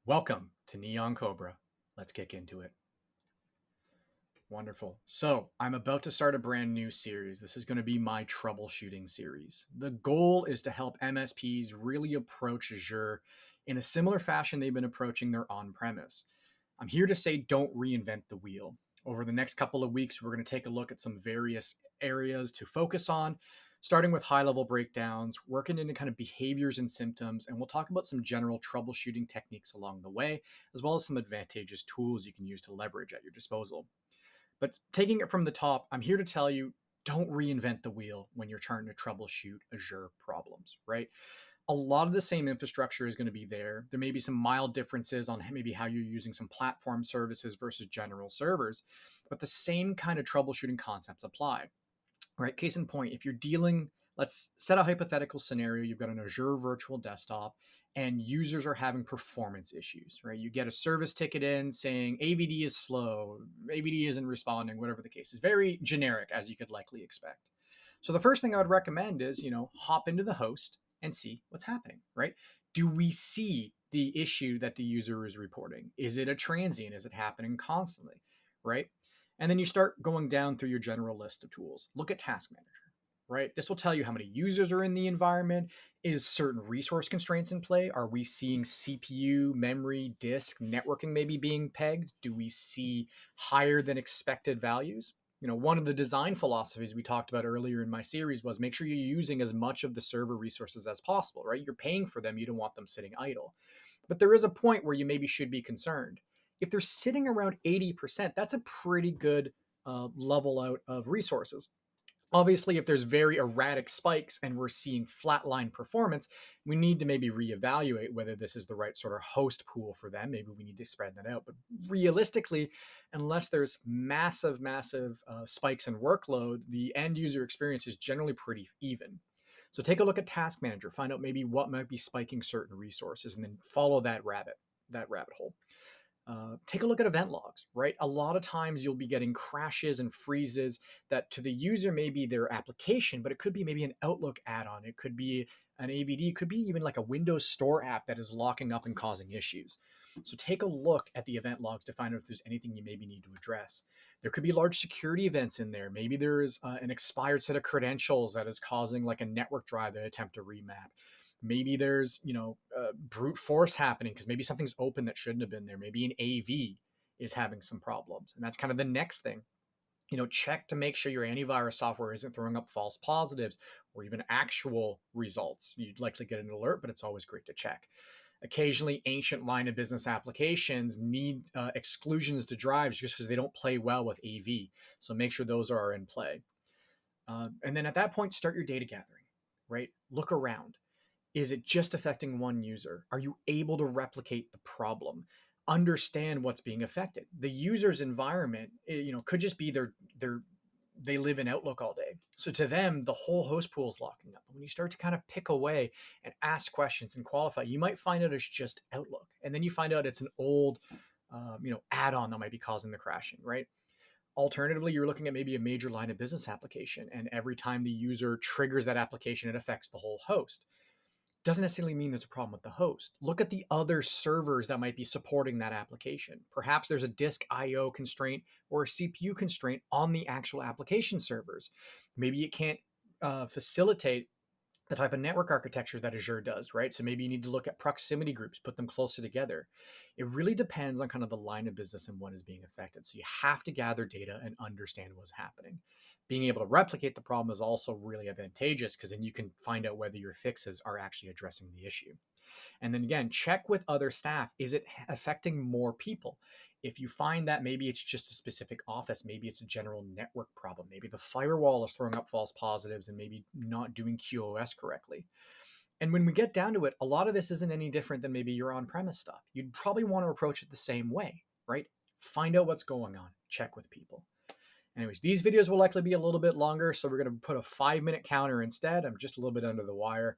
Welcome to Neon Cobra. Let's kick into it. Wonderful. So, I'm about to start a brand new series. This is going to be my troubleshooting series. The goal is to help MSPs really approach Azure in a similar fashion they've been approaching their on premise. I'm here to say don't reinvent the wheel. Over the next couple of weeks, we're going to take a look at some various areas to focus on, starting with high level breakdowns, working into kind of behaviors and symptoms, and we'll talk about some general troubleshooting techniques along the way, as well as some advantageous tools you can use to leverage at your disposal. But taking it from the top, I'm here to tell you don't reinvent the wheel when you're trying to troubleshoot Azure problems, right? A lot of the same infrastructure is going to be there. There may be some mild differences on maybe how you're using some platform services versus general servers, but the same kind of troubleshooting concepts apply, right? Case in point, if you're dealing, let's set a hypothetical scenario. You've got an Azure virtual desktop and users are having performance issues, right? You get a service ticket in saying AVD is slow, AVD isn't responding, whatever the case is. Very generic, as you could likely expect. So the first thing I would recommend is, hop into the host and see what's happening, right? Do we see the issue that the user is reporting? Is it a transient? Is it happening constantly, right? And then you start going down through your general list of tools. Look at Task Manager, right? This will tell you how many users are in the environment. Is certain resource constraints in play? Are we seeing CPU, memory, disk, networking maybe being pegged? Do we see higher than expected values? One of the design philosophies we talked about earlier in my series was make sure you're using as much of the server resources as possible, right? You're paying for them. You don't want them sitting idle. But there is a point where you maybe should be concerned. If they're sitting around 80%, that's a pretty good level out of resources. Obviously, if there's very erratic spikes and we're seeing flatline performance, we need to maybe reevaluate whether this is the right sort of host pool for them. Maybe we need to spread that out. But realistically, unless there's massive spikes in workload, the end user experience is generally pretty even. So take a look at Task Manager, find out maybe what might be spiking certain resources, and then follow that rabbit hole. Take a look at event logs, right? A lot of times you'll be getting crashes and freezes that to the user may be their application, but it could be maybe an Outlook add-on. It could be an AVD. It could be even like a Windows Store app that is locking up and causing issues. So take a look at the event logs to find out if there's anything you maybe need to address. There could be large security events in there. Maybe there's an expired set of credentials that is causing like a network drive to attempt to remap. Maybe there's brute force happening because maybe something's open that shouldn't have been there. Maybe an AV is having some problems, and that's kind of the next thing. Check to make sure your antivirus software isn't throwing up false positives or even actual results. You'd likely get an alert, but it's always great to check. Occasionally, ancient line of business applications need exclusions to drives just because they don't play well with AV. So make sure those are in play. And then at that point, start your data gathering, right? Look around. Is it just affecting one user? Are you able to replicate the problem? Understand what's being affected. The user's environment, could just be they live in Outlook all day. So to them, the whole host pool is locking up. When you start to kind of pick away and ask questions and qualify, you might find out it's just Outlook. And then you find out it's an old, add-on that might be causing the crashing, right? Alternatively, you're looking at maybe a major line of business application, and every time the user triggers that application, it affects the whole host. Doesn't necessarily mean there's a problem with the host. Look at the other servers that might be supporting that application. Perhaps there's a disk IO constraint or a CPU constraint on the actual application servers. Maybe it can't facilitate the type of network architecture that Azure does, right? So maybe you need to look at proximity groups, put them closer together. It really depends on kind of the line of business and what is being affected. So you have to gather data and understand what's happening. Being able to replicate the problem is also really advantageous because then you can find out whether your fixes are actually addressing the issue. And then again, check with other staff. Is it affecting more people? If you find that maybe it's just a specific office, maybe it's a general network problem, maybe the firewall is throwing up false positives and maybe not doing QoS correctly. And when we get down to it, a lot of this isn't any different than maybe your on-premise stuff. You'd probably want to approach it the same way, right? Find out what's going on, check with people. Anyways, these videos will likely be a little bit longer, so we're going to put a 5-minute counter instead. I'm just a little bit under the wire.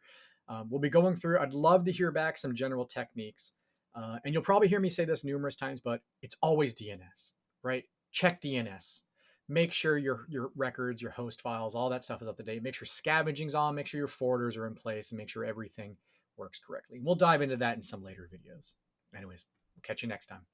We'll be going through, I'd love to hear back some general techniques. And you'll probably hear me say this numerous times, but it's always DNS, right? Check DNS. Make sure your records, your host files, all that stuff is up to date. Make sure scavenging's on, make sure your forwarders are in place, and make sure everything works correctly. We'll dive into that in some later videos. Anyways, Catch you next time.